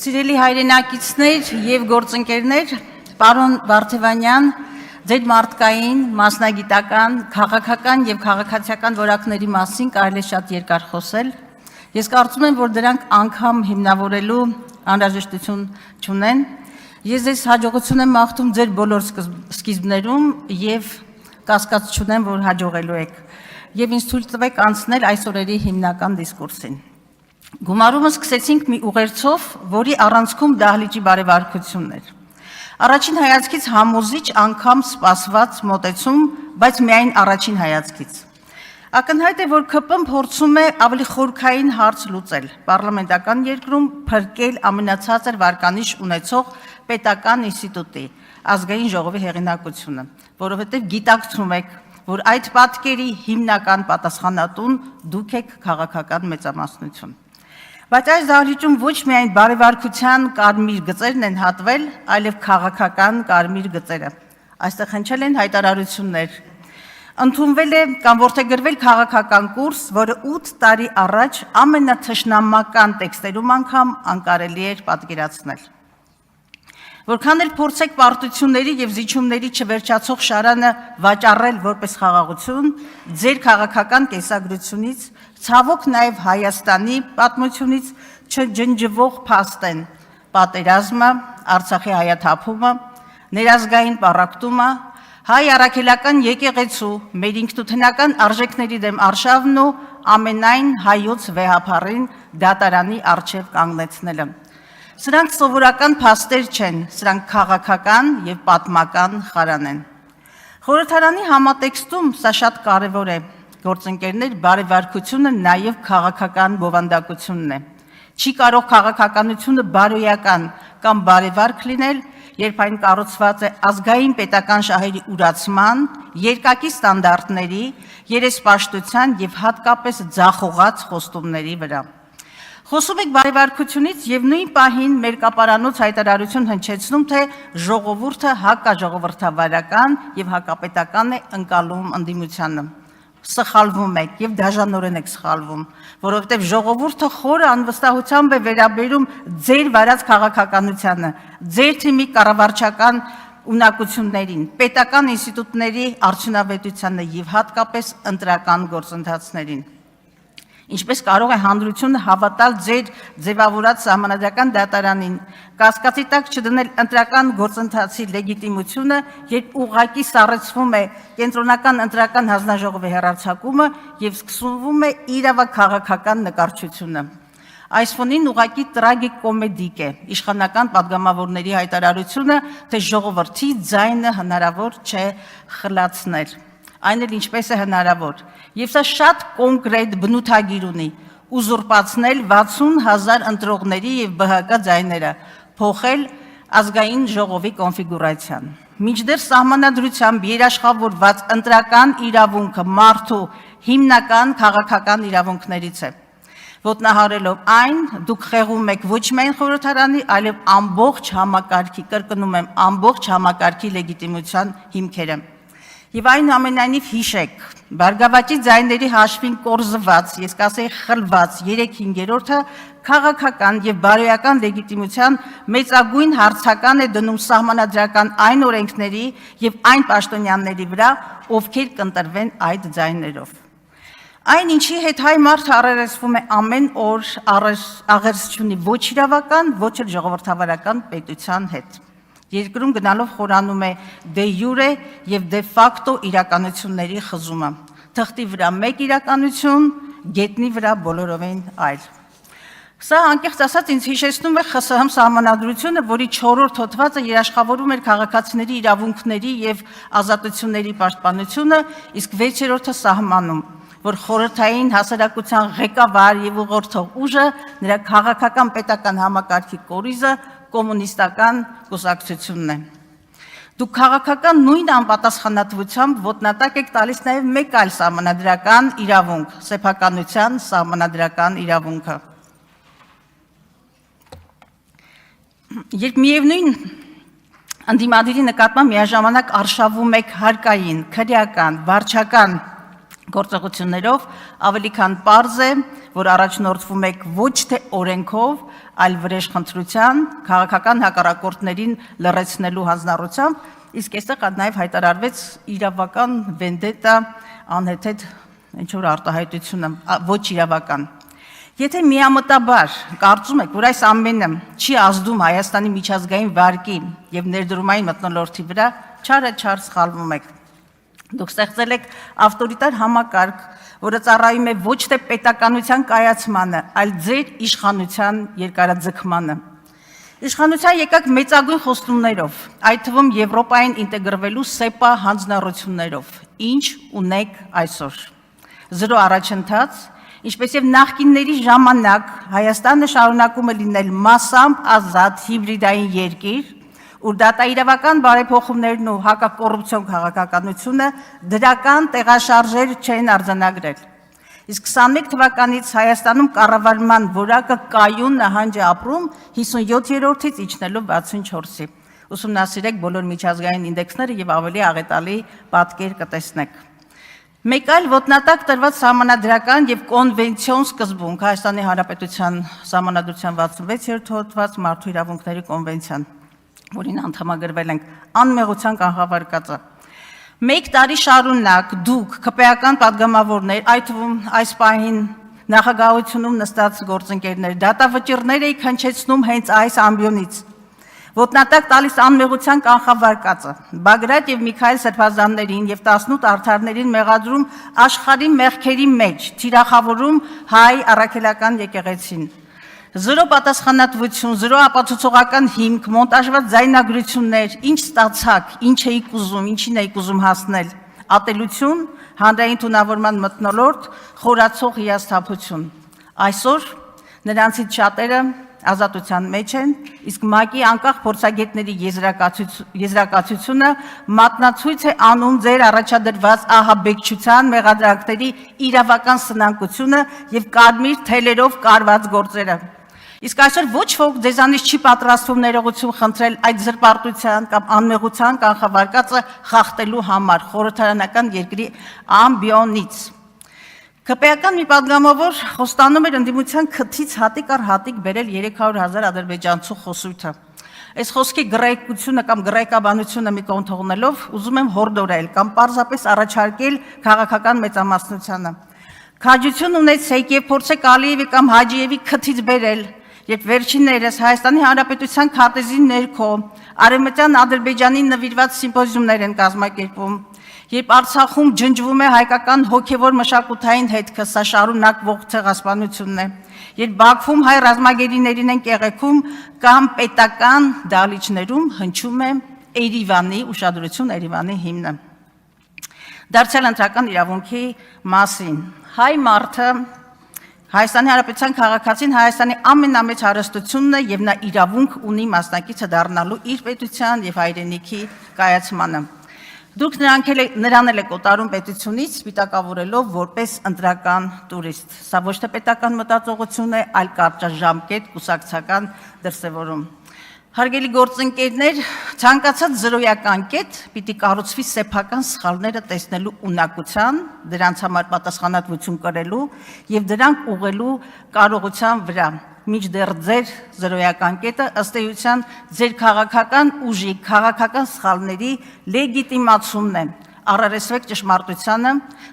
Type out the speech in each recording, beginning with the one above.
Սիրելի հայրենակիցներ եւ գործընկերներ, պարոն Վարդևանյան, ձեր մարդկային, մասնագիտական, քաղաքական եւ քաղաքացիական որակների մասին կարելի է շատ երկար խոսել։ Ես կարծում եմ, որ դրանք անգամ հիմնավորելու անհրաժեշտություն չունեն։ Ես ձեզ հաջողություն եմ մաղթում ձեր բոլոր սկիզբներում եւ կասկած չունեմ, որ հաջողելու եք։ Եվ ինձ թույլ տվեք անցնել այս օրերի հիմնական դիսկուրսին։ Գումարումը սկսեցինք մի ուղերձով, որի առանցքում դահլիճի բարեվարկությունն էր։ Առաջին հայացքից համոզիչ անգամ սպասված մոտեցում, բայց միայն առաջին հայացքից։ Ակնհայտ է, որ ԿՊ-ն փորձում է ավելի խորքային հարց լուծել, պարլամենտական երկրում փրկել ամենացածր վարկանիշ ունեցող պետական ինստիտուտի, ազգային ժողովի հեղինակությունը, որովհետև գիտակցում եք, որ այդ պատկերի հիմնական պատասխանատուն դուք եք քաղաքական մեծամասնություն։ Բայց այս դահլիճում ոչ միայն բարեվարկության կարմիր գծերն են հատվել, այլև քաղաքական կարմիր գծերը։ Այստեղ հնչել են հայտարարություններ։ Ընդունվել է կամ որդեգրվել քաղաքական կուրս, որը 8 տարի առաջ ամենաթշնամական տեքստերում անգամ անկարելի էր պատկերացնել։ Որքան էլ փորձեք պարտությունների եւ զիջումների չվերջացող շարանը վաճառել որպես խաղաղություն, ձեր քաղաքական կենսագրությունից, ցավոք նաեւ Հայաստանի պատմությունից չջնջվող փաստ են պատերազմը, Արցախի հայաթափումը, ներազգային պառակտումը, հայ առաքելական եկեղեցու, մեր ինքնութենական արժեքների դեմ արշավն ու ամենայն հայոց վեհապարին դատարանի առջև կանգնեցնելը։ Սրանք սովորական փաստեր չեն, սրանք քաղաքական եւ պատմական խարան են։ Խորհրդարանի համատեքստում սա շատ կարեւոր է, գործընկերներ, բարեվարկությունը նաեւ քաղաքական բովանդակությունն է։ Չի կարող քաղաքականությունը բարոյական կամ բարեվարք լինել, երբ այն կառուցված է ազգային պետական շահերի ուրացման, երկակի ստանդարտների, երեսպաշտության եւ հատկապես ձախողած խոստումների վրա։ Խոսում եք բարեվարկությունից եւ նույն պահին մեր կապարանոց հայտարարություն հնչեցնում, թե ժողովուրդը հակաժողովրդավարական եւ հակապետական է ընկալում ընդդիմությանը։ Սխալվում եք եւ դաժանորեն եք սխալվում, որովհետեւ ժողովուրդը խորը անվստահությամբ է վերաբերում ձեր վարած քաղաքականությանը, ձեր թիմի կառավարչական ունակություններին, պետական ինստիտուտների արդյունավետությանը եւ հատկապես ընտրական գործընթացներին։ Ինչպես կարող է հանրությունը հավատալ ձեր ձևավորած սահմանադրական դատարանին, կասկածի տակ չդնել ընտրական գործընթացի լեգիտիմությունը, երբ ուղղակի սառեցվում է կենտրոնական ընտրական հանձնաժողովի հեռարձակումը եւ սկսվում է իրավաքաղաքական նկարչությունը։ Այս ֆոնին ուղղակի տրագիկ կոմեդիկ է իշխանական падգամավորների հայտարարությունը, թե ժողովրդի ձայնը հնարավոր չէ խլացնել։ Այն էլ ինչպես է հնարավոր։ Եվ սա շատ կոնկրետ բնութագիր ունի՝ ուզուրպացնել 60,000 ընտրողների եւ ԲՀԿ ձայները, փոխել ազգային ժողովի կոնֆիգուրացիան։ Մինչդեռ սահմանադրությամբ երաշխավորված ընտրական իրավունքը մարդու հիմնական քաղաքական իրավունքներից է։ Ոտնահարելով այն, դուք խեղում եք ոչ միայն խորհրդարանի, այլև ամբողջ համակարգի, կրկնում եմ, ամբողջ համակարգի լեգիտիմության հիմքերը։ Եվ այնուամենայնիվ հիշեք, Բարգավաճի ձայների հաշվին կորզված, ես կասեի խլված 3/5-ը քաղաքական եւ բարոյական լեգիտիմության մեծագույն հարցական է դնում սահմանադրական այն օրենքների եւ այն պաշտոնյաների վրա, ովքեր կընտրվեն այդ ձայներով։ Այն ինչի հետ հայ մարդը առերեսվում է ամեն օր, աղերս չունի ոչ իրավական, ոչ էլ ժողովրդավարական պետության հետ։ Երկրում գնալով խորանում է դե յուրե եւ դե ֆակտո իրականությունների խզումը։ Թղթի վրա մեկ իրականություն, գետնի վրա բոլորովին այլ։ Սա անկեղծ ասած ինձ հիշեցնում է ԽՍՀՄ սահմանադրությունը, որի 4-րդ հոդվածը երաշխավորում էր քաղաքացիների իրավունքների եւ ազատությունների պաշտպանությունը, իսկ 6-րդը սահմանում, որ խորհրդային հասարակության ղեկավար եւ ուղղորդող ուժը նրա քաղաքական պետական համակարգի կորիզը կոմունիստական կուսակցությունն է։ Դուք քաղաքական նույն անպատասխանատվությամբ ոտնատակ եք տալիս նաև մեկ այլ սահմանադրական իրավունք՝ սեփականության սահմանադրական իրավունքը։ Երբ միևնույն ընդդիմադիրի նկատմամբ միաժամանակ արշավում եք հարկային, քրեական, վարչական գործողություններով, ավելի քան պարզ է, որ առաջնորդվում եք ոչ թե օրենքով, այլ վրեժխնդրության, քաղաքական հակառակորդներին լռեցնելու հանձնառությամբ, իսկ այստեղ նաև հայտարարվեց իրավական վենդետա, անհեթեթ ինչ-որ արտահայտությունը, ոչ իրավական։ Եթե միամտաբար կարծում եք, որ այս ամենը չի ազդում Հայաստանի միջազգային վարկի եւ ներդրումային մթնոլորտի վրա, չար սխալվում եք։ Դուք ստեղծել եք ավտորիտար համակարգ, որը ծառայում է ոչ թե պետականության կայացմանը, այլ ձեր իշխանության երկարաձգմանը։ Իշխանության եկաք մեծագույն խոստումներով, այդ թվում Եվրոպային ինտեգրվելու ՍԵՊԱ հանձնառություններով, ինչ ունեք այսօր։ Զրո առաջընթաց, ինչպես եւ նախկինների ժամանակ Հայաստանը շարունակում է լինել մասամբ ազատ հիբրիդային երկիր, ուր դատաիրավական բարեփոխումներն ու հակակոռուպցիոն քաղաքականությունը դրական տեղաշարժեր չեն արձանագրել։ Իսկ 21 թվականից Հայաստանում կառավարման որակը կայուն նահանջ է ապրում 57-ից իջնելով 64-ի։ Ուսումնասիրեք բոլոր միջազգային ինդեքսները եւ ավելի աղետալի պատկեր կտեսնեք։ Մեկ այլ ոտնատակ տրված սահմանադրական եւ կոնվենցիոն սկզբունք Հայաստանի Հանրապետության Սահմանադրության 66-րդ հոդված Մարդու իրավունքների կոնվենցիան, որին անդամագրվել ենք, անմեղության կանխավարկածը։ Մեկ տարի շարունակ դուք ԿՊ-ական падգամավորներ, այդ թվում այս պահին նախագահությունում նստած գործընկերներ, դատավճիռներ եք հնչեցնում հենց այս ամբիոնից։ Ոտնատակ տալիս անմեղության կանխավարկածը, Բագրատ եւ Միքայել Սրբազաններին եւ 18 արդարներին մեղադրում աշխարհի մեղքերի մեջ, թիրախավորում հայ առաքելական եկեղեցին։ Զրո պատասխանատվություն, զրո ապացուցողական հիմք, մոնտաժված ձայնագրություններ, ինչ ստացակ, ինչ էիք ուզում, ինչին էիք ուզում հասնել, ատելություն, հանրային թունավորման մթնոլորտ, խորացող հիասթափություն։ Այսօր նրանցից շատերը ազատության մեջ են, իսկ ՄԱԿ-ի անկախ փորձագետների եզրակացությունը մատնացույց է անում ձեր առաջադրված ահաբեկչության մեղադրանքների իրավական սնանկությունը եւ կարմիր թելերով կարված գործերը։ Իսկ այսօր ոչ ոք ձեզանից չի պատրաստվում ներողություն խնդրել այդ զրպարտության կամ անմեղության կանխավարկածը խախտելու համար խորհրդարանական երկրի ամբիոնից։ ԿՊ-ական մի падգամավոր խոստանում էր ընդդիմության քթից հատիկ առ հատիկ բերել 300,000 ադրբեջանցու խոսույթը։ Այս խոսքի գրայկությունը կամ գրայկաբանությունը մի կողմ թողնելով ուզում եմ հորդորել կամ պարզապես առաջարկել քաղաքական մեծամասնությանը։ Քաջություն ունեցեք եւ փորձեք Ալիևի կամ Հաջիևի քթից բերել, երբ վերջիններս Հայաստանի Հանրապետության քարտեզի ներքո Արևմտյան Ադրբեջանին նվիրված սիմպոզիումներ են կազմակերպում, երբ Արցախում ջնջվում է հայկական հոգևոր մշակութային հետքը, սա շարունակվող ցեղասպանությունն է, երբ Բաքվում հայ ռազմագերիներին են կեղեքում կամ պետական դահլիճներում հնչում է Երևանի ուշադրություն Երևանի հիմնը։ Դարձյալ ընտրական իրավունքի մասին հայ մարդը Հայաստանի Հանրապետության քաղաքացին Հայաստանի ամենամեծ հարստությունն է եւ նա իրավունք ունի մասնակիցը դառնալու իր պետության եւ հայրենիքի կայացմանը։ Դուք նրան եք օտարում պետությունից սպիտակավորելով որպես ընտրական տուրիստ։ Սա ոչ թե պետական մտածողություն է, այլ կարճաժամկետ կուսակցական դրսևորում։ Հարգելի գործընկերներ, ցանկացած զրոյական կետ պիտի կառուցվի սեփական սխալները տեսնելու ունակության, դրանց համար պատասխանատվություն կրելու եւ դրանք ուղղելու կարողության վրա։ Մինչդեռ ձեր զրոյական կետը ըստ էության ձեր քաղաքական ուժի, քաղաքական սխալների լեգիտիմացումն է։ Առերեսվեք ճշմարտությանը,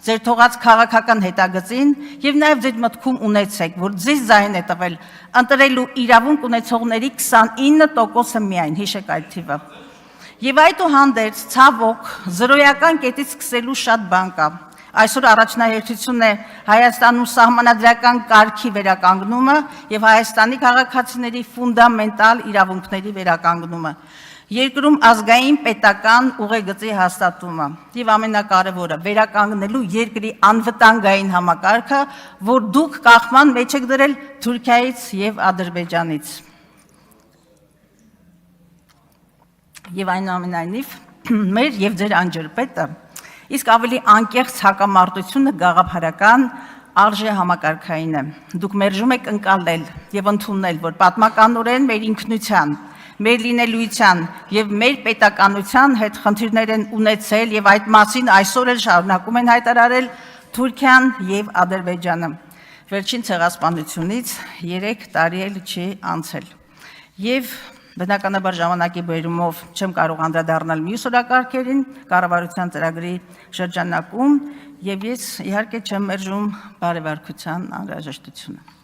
ձեր թողած քաղաքական հետագծին եւ նաեւ ձեր մտքում ունեցեք, որ ձեզ ձայն է տվել ընտրելու իրավունք ունեցողների 29%-ը միայն, հիշեք այդ թիվը։ Եվ այդուհանդերձ, ցավոք, զրոյական կետից սկսելու շատ բան կա։ Այսօր առաջնահերթությունն է Հայաստանում սահմանադրական կարգի վերականգնումը եւ Հայաստանի քաղաքացիների ֆունդամենտալ իրավունքների վերականգնումը։ Երկրում ազգային պետական ուղեգծի հաստատումը եւ ամենակարևորը վերականգնելու երկրի անվտանգային համակարգը, որ դուք կախման մեջ եք դրել Թուրքիայից եւ Ադրբեջանից։ Եվ այնուամենայնիվ մեր եւ ձեր անջրպետը իսկ ավելի անկեղծ հակամարտությունը գաղափարական արժե համակարգային է։ Դուք մերժում եք ընկալել եւ ընդունել, որ պատմականորեն մեր ինքնության, մեր լինելույթյան եւ մեր պետականության հետ խնդիրներ են ունեցել եւ այդ մասին այսօր էլ շարունակում են հայտարարել Թուրքիան եւ Ադրբեջանը։ վերջին ցեղասպանությունից 3 տարի էլ չի անցել։ Եվ բնականաբար ժամանակի բերումով չեմ կարող անդրադառնալ մյուս օրակարգերին կառավարության ծրագրի շրջանակում, եւ ես իհարկե չեմ մերժում բարեվարկության անհրաժեշտությունը։